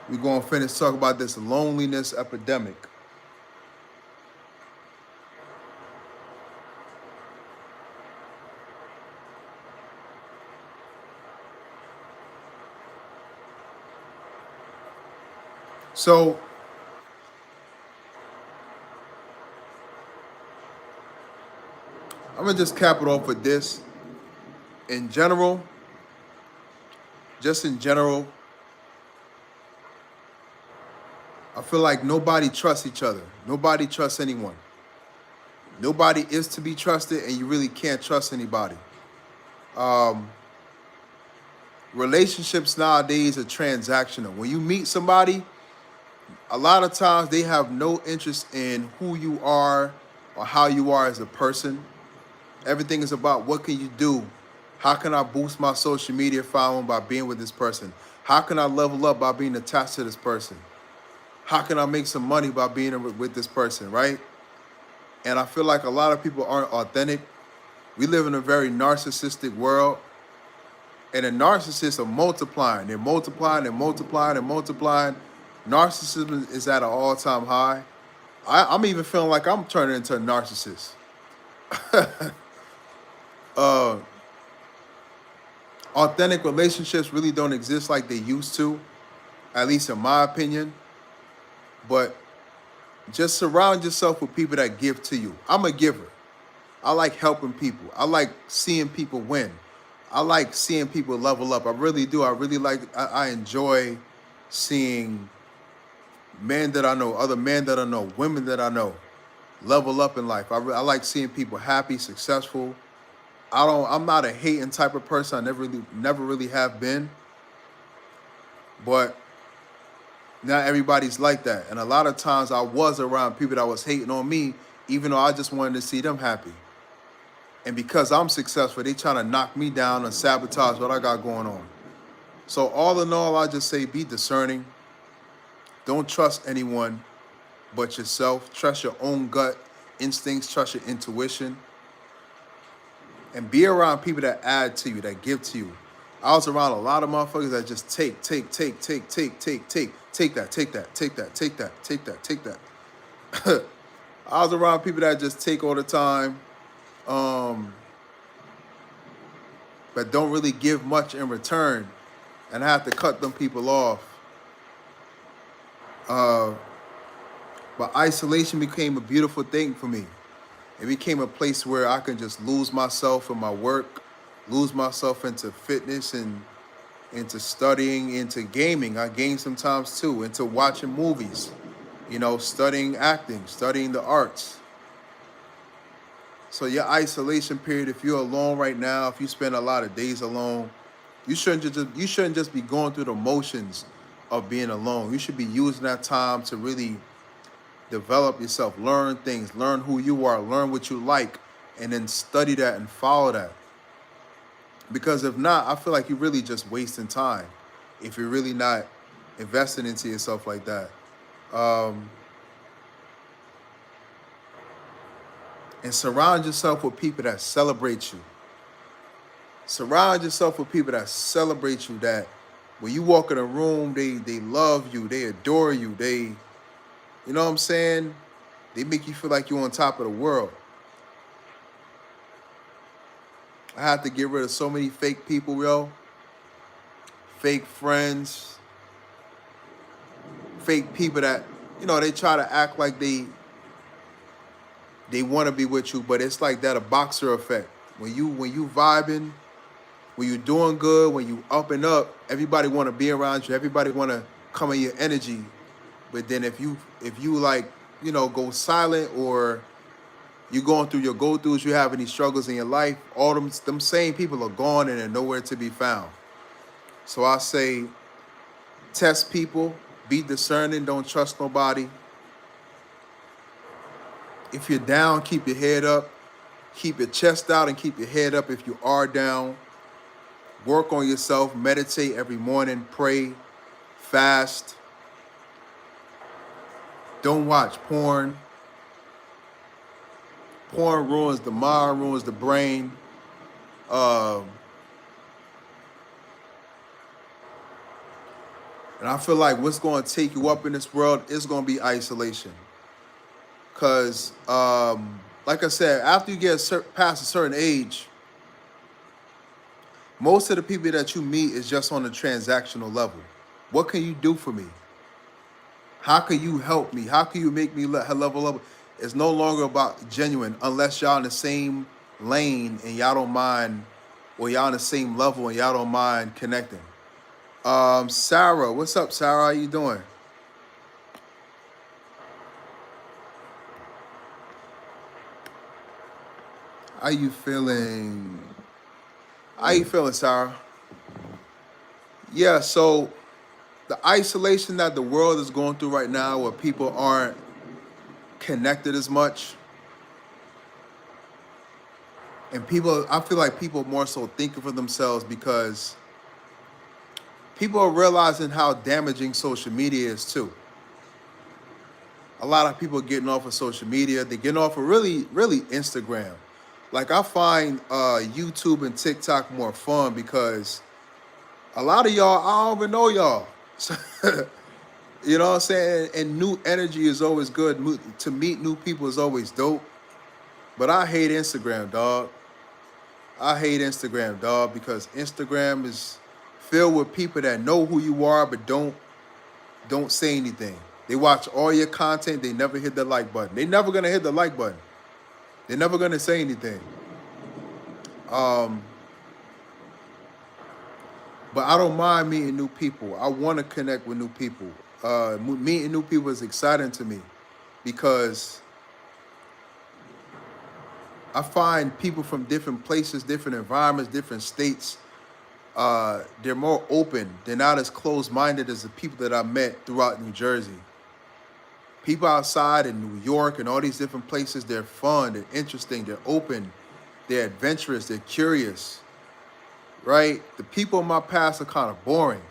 We're going to finish talking about this loneliness epidemic. So, I'm going to just cap it off with this. In general, I feel like nobody trusts each other. Nobody trusts anyone. Nobody is to be trusted, and you really can't trust anybody. Relationships nowadays are transactional. When you meet somebody, a lot of times they have no interest in who you are or how you are as a person. Everything is about what can you do? How can I boost my social media following by being with this person? How can I level up by being attached to this person? How can I make some money by being with this person, right? And I feel like a lot of people aren't authentic. We live in a very narcissistic world. And the narcissists are multiplying. They're multiplying and multiplying and multiplying. Narcissism is at an all-time high. I'm even feeling like I'm turning into a narcissist. Authentic relationships really don't exist like they used to, at least in my opinion. But just surround yourself with people that give to you. I'm a giver. I like helping people. I like seeing people win. I like seeing people level up. I really do. I enjoy seeing men that I know, other men that I know, women that I know level up in life. I like seeing people happy, successful. I'm not a hating type of person. I never really have been. But not everybody's like that. And a lot of times I was around people that was hating on me, even though I just wanted to see them happy. And because I'm successful, they trying to knock me down and sabotage what I got going on. So all in all, I just say be discerning. Don't trust anyone but yourself. Trust your own gut instincts. Trust your intuition. And be around people that add to you, that give to you. I was around a lot of motherfuckers that just take that. I was around people that just take all the time, but don't really give much in return, and I have to cut them people off. But isolation became a beautiful thing for me. It became a place where I can just lose myself in my work, lose myself into fitness and into studying, into gaming. I game sometimes too, into watching movies, studying acting, studying the arts. So your isolation period, if you're alone right now, if you spend a lot of days alone, you shouldn't just be going through the motions of being alone. You should be using that time to really develop yourself, learn things, learn who you are, learn what you like, and then study that and follow that. Because if not, I feel like you're really just wasting time if you're really not investing into yourself like that. Um, and surround yourself with people that celebrate you. Surround yourself with people that celebrate you, that when you walk in a room, they love you, they adore you, you know what I'm saying? They make you feel like you're on top of the world. I had to get rid of so many fake people, yo. Fake friends, fake people that, they try to act like they want to be with you, but it's like that a boxer effect. When you vibing, when you doing good, when you up and up, everybody want to be around you. Everybody want to come in your energy. But then if you like, go silent, or you going through your go-throughs, you have any struggles in your life, all them same people are gone and they're nowhere to be found. So I say, test people, be discerning, don't trust nobody. If you're down, keep your head up. Keep your chest out and keep your head up if you are down. Work on yourself, meditate every morning, pray, fast. Don't watch porn. Porn ruins the mind, ruins the brain. And I feel like what's going to take you up in this world is going to be isolation. Because, like I said, after you get past a certain age, most of the people that you meet is just on a transactional level. What can you do for me? How can you help me? How can you make me level up? It's no longer about genuine unless y'all in the same lane and y'all don't mind, or y'all on the same level and y'all don't mind connecting. Sarah, what's up, Sarah? How you doing? How you feeling? How you feeling, Sarah? Yeah, so the isolation that the world is going through right now, where people aren't connected as much, and I feel like people more so thinking for themselves, because people are realizing how damaging social media is too. A lot of people are getting off of social media. They're getting off of really Instagram. Like, I find YouTube and TikTok more fun, because a lot of y'all, I don't even know y'all. You know what I'm saying? And new energy is always good. To meet new people is always dope. But I hate Instagram, dog. I hate Instagram, dog, because Instagram is filled with people that know who you are but don't say anything. They watch all your content. They never hit the like button. They never gonna hit the like button. They're never gonna say anything. But I don't mind meeting new people. I want to connect with new people. Meeting new people is exciting to me, because I find people from different places, different environments, different states, they're more open. They're not as closed-minded as the people that I met throughout New Jersey. People outside in New York and all these different places, they're fun, they're interesting, they're open, they're adventurous, they're curious, right? The people in my past are kind of boring.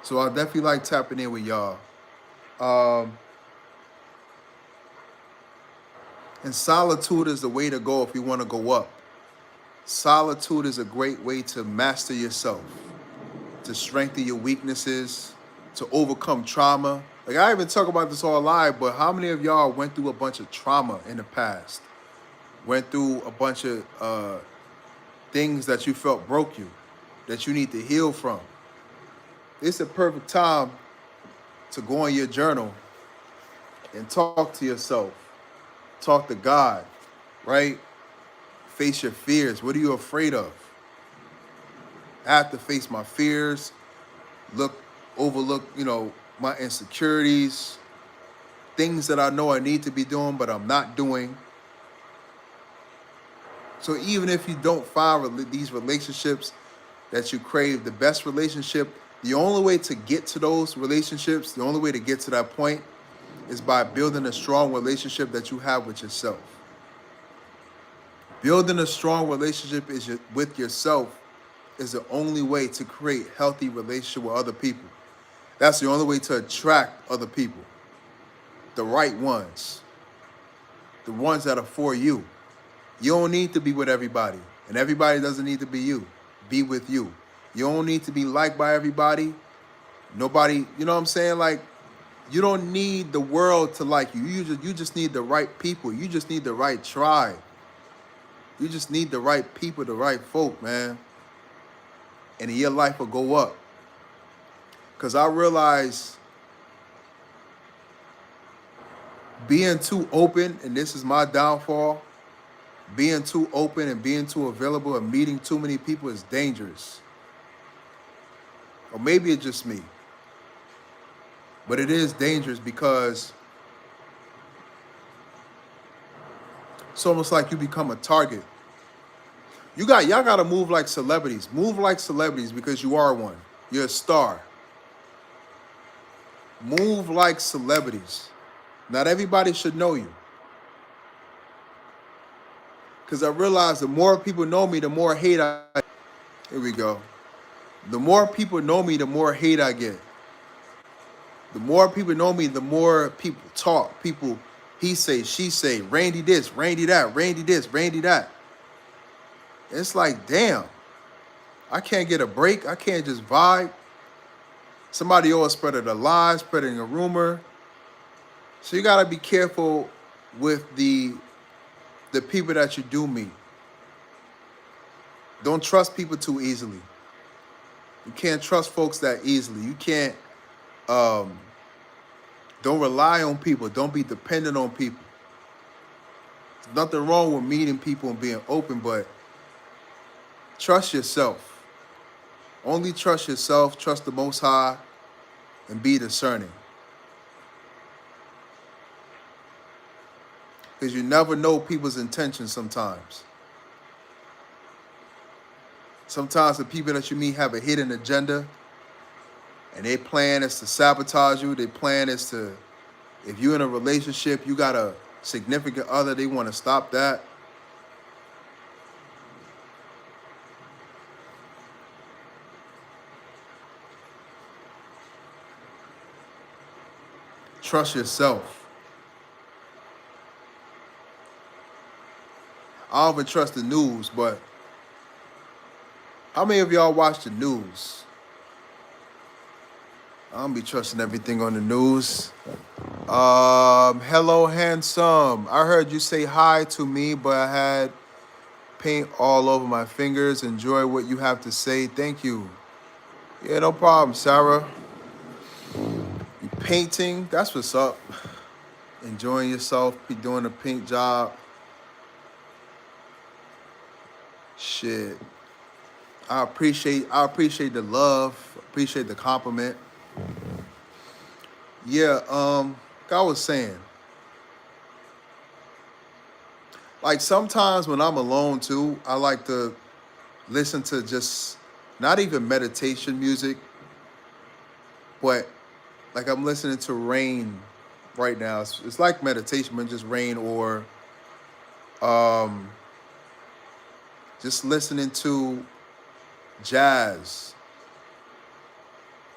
So I definitely like tapping in with y'all. And solitude is the way to go if you want to go up. Solitude is a great way to master yourself, to strengthen your weaknesses, to overcome trauma. Like, I even talk about this all live, but how many of y'all went through a bunch of trauma in the past? Went through a bunch of things that you felt broke you, that you need to heal from. It's a perfect time to go in your journal and talk to yourself. Talk to God, right? Face your fears. What are you afraid of? I have to face my fears, overlook, my insecurities, things that I know I need to be doing, but I'm not doing. So even if you don't find these relationships that you crave, the best relationship, the only way to get to those relationships, the only way to get to that point is by building a strong relationship that you have with yourself. Building a strong relationship with yourself is the only way to create healthy relationship with other people. That's the only way to attract other people, the right ones, the ones that are for you. You don't need to be with everybody, and everybody doesn't need to be you. Be with you. You don't need to be liked by everybody. Nobody, you know what I'm saying? Like, you don't need the world to like you. You just need the right people. You just need the right tribe. You just need the right people, the right folk, man. And your life will go up. Because I realize being too open, and this is my downfall, being too open and being too available and meeting too many people is dangerous. Or maybe it's just me. But it is dangerous because it's almost like you become a target. Y'all gotta move like celebrities. Move like celebrities because you are one. You're a star. Move like celebrities. Not everybody should know you. Because I realize the more people know me, the more hate I get. Here we go. The more people know me, the more hate I get. The more people know me, the more people talk. People, he say, she say, Randy this, Randy that, Randy this, Randy that. It's like, damn, I can't get a break. I can't just vibe. Somebody always spreading a lie, spreading a rumor. So you gotta be careful with the people that you do meet. Don't trust people too easily. You can't trust folks that easily. You can't, don't rely on people. Don't be dependent on people. There's nothing wrong with meeting people and being open, but trust yourself. Only trust yourself, trust the Most High, and be discerning. Because you never know people's intentions sometimes. Sometimes the people that you meet have a hidden agenda, and their plan is to sabotage you. Their plan is to, if you're in a relationship, you got a significant other, they want to stop that. Trust yourself. I don't even trust the news, but how many of y'all watch the news? I don't be trusting everything on the news. Hello, handsome. I heard you say hi to me, but I had paint all over my fingers. Enjoy what you have to say. Thank you. Yeah, no problem, Sarah. You painting? That's what's up. Enjoying yourself, be doing a paint job. Shit. I appreciate the love, appreciate the compliment. Yeah, like I was saying, like sometimes when I'm alone too, I like to listen to just not even meditation music, but like I'm listening to rain right now. It's like meditation, but just rain, or just listening to jazz.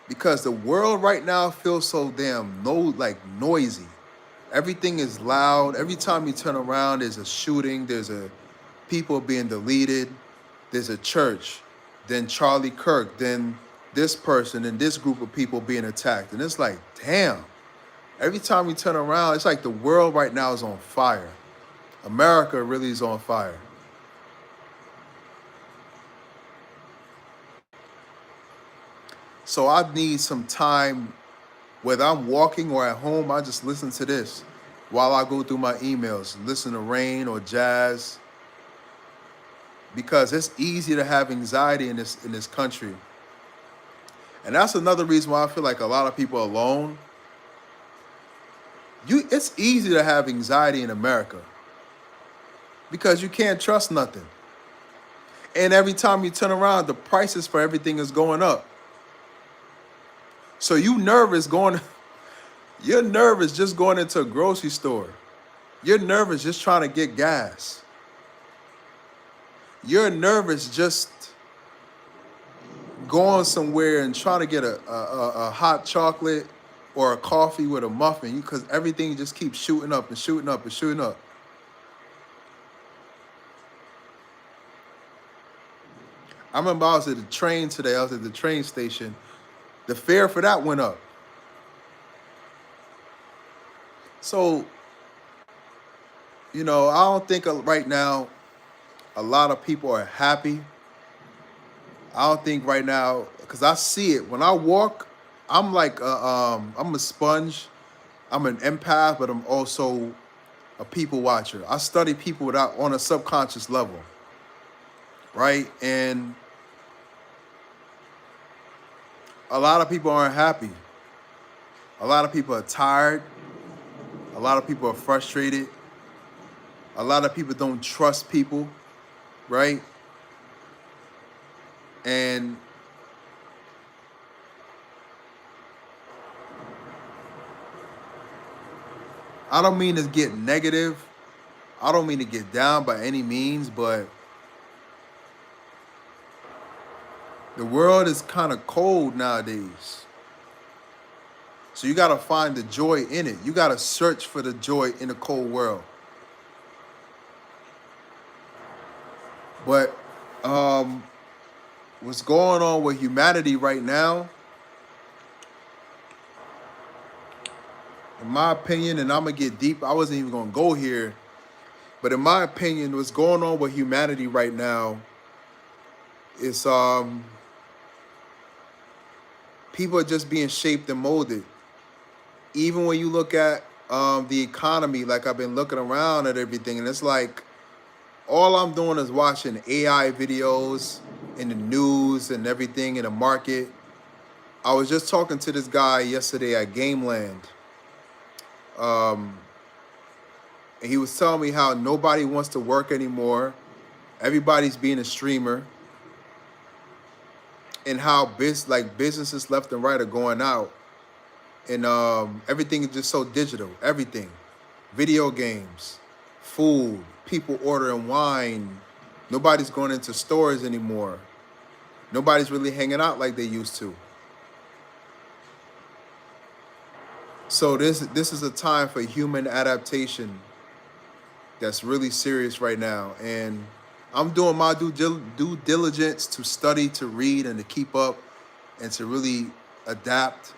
Because the world right now feels so damn noisy. Everything is loud. Every time you turn around, there's a shooting, there's a people being deleted, there's a church, then Charlie Kirk, then this person and this group of people being attacked. And it's like, damn. Every time we turn around, it's like the world right now is on fire. America really is on fire. So I need some time, whether I'm walking or at home, I just listen to this while I go through my emails, listen to rain or jazz, because it's easy to have anxiety in this country. And that's another reason why I feel like a lot of people are alone. It's easy to have anxiety in America because you can't trust nothing. And every time you turn around, the prices for everything is going up. So you're nervous just going into a grocery store. You're nervous just trying to get gas. You're nervous just going somewhere and trying to get a hot chocolate or a coffee with a muffin, because everything just keeps shooting up and shooting up and shooting up. I remember I was at the train today. I was at the train station. The fare for that went up. So, you know, I don't think right now a lot of people are happy. I don't think right now, because I see it when I walk. I'm like I'm a sponge. I'm an empath, but I'm also a people watcher. I study people without on a subconscious level, right? And a lot of people aren't happy. A lot of people are tired. A lot of people are frustrated. A lot of people don't trust people, right? And I don't mean to get negative. I don't mean to get down by any means, but the world is kind of cold nowadays. So you got to find the joy in it. You got to search for the joy in a cold world. But what's going on with humanity right now, in my opinion, and I'm going to get deep, I wasn't even going to go here, but in my opinion, what's going on with humanity right now is people are just being shaped and molded. Even when you look at the economy, like I've been looking around at everything, and it's like all I'm doing is watching AI videos in the news and everything in the market. I was just talking to this guy yesterday at Gameland. And he was telling me how nobody wants to work anymore. Everybody's being a streamer. And how businesses left and right are going out. And everything is just so digital. Everything. Video games, food, people ordering wine. Nobody's going into stores anymore. Nobody's really hanging out like they used to. So this is a time for human adaptation that's really serious right now. And I'm doing my due diligence to study, to read, and to keep up, and to really adapt,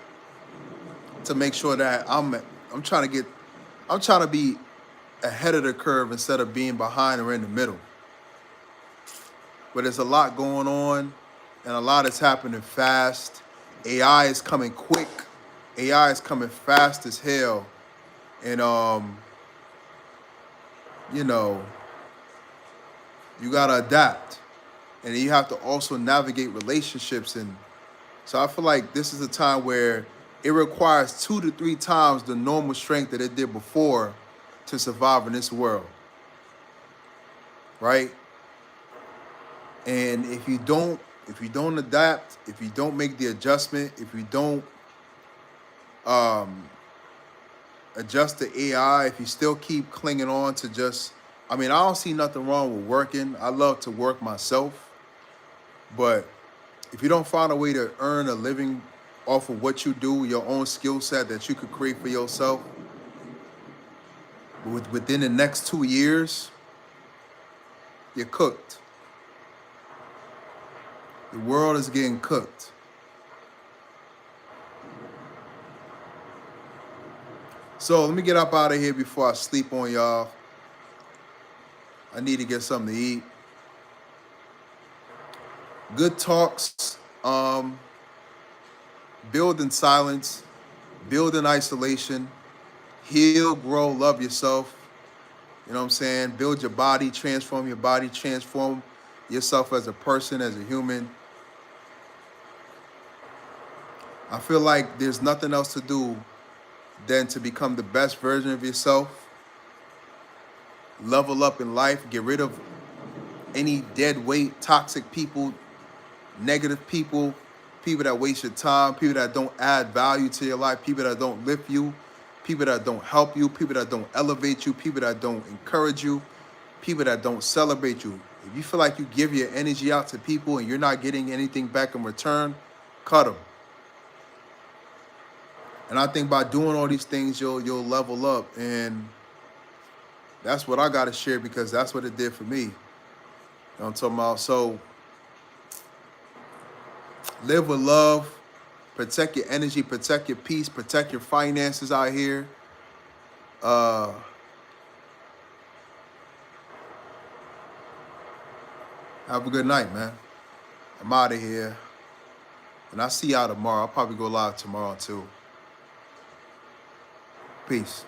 to make sure that I'm trying to be ahead of the curve instead of being behind or in the middle. But there's a lot going on, and a lot is happening fast. AI is coming quick. AI is coming fast as hell. And you know, you gotta adapt. And you have to also navigate relationships. And so I feel like this is a time where it requires 2 to 3 times the normal strength that it did before to survive in this world. Right? And if you don't adapt, if you don't make the adjustment, if you don't adjust to AI, if you still keep clinging on to just, I mean, I don't see nothing wrong with working. I love to work myself. But if you don't find a way to earn a living off of what you do, your own skill set that you could create for yourself, within the next 2 years, you're cooked. The world is getting cooked. So let me get up out of here before I sleep on y'all. I need to get something to eat. Good talks. Build in silence. Build in isolation. Heal, grow, love yourself. You know what I'm saying? Build your body, transform your body, transform yourself as a person, as a human. I feel like there's nothing else to do than to become the best version of yourself. Level up in life. Get rid of any dead weight, toxic people, negative people, people that waste your time, people that don't add value to your life, people that don't lift you, people that don't help you, people that don't elevate you, people that don't encourage you, people that don't celebrate you. If you feel like you give your energy out to people and you're not getting anything back in return, cut them. And I think by doing all these things, you'll level up. And that's what I got to share because that's what it did for me. You know what I'm talking about? So live with love, protect your energy, protect your peace, protect your finances out here. Have a good night, man. I'm out of here. And I'll see y'all tomorrow. I'll probably go live tomorrow too. Peace.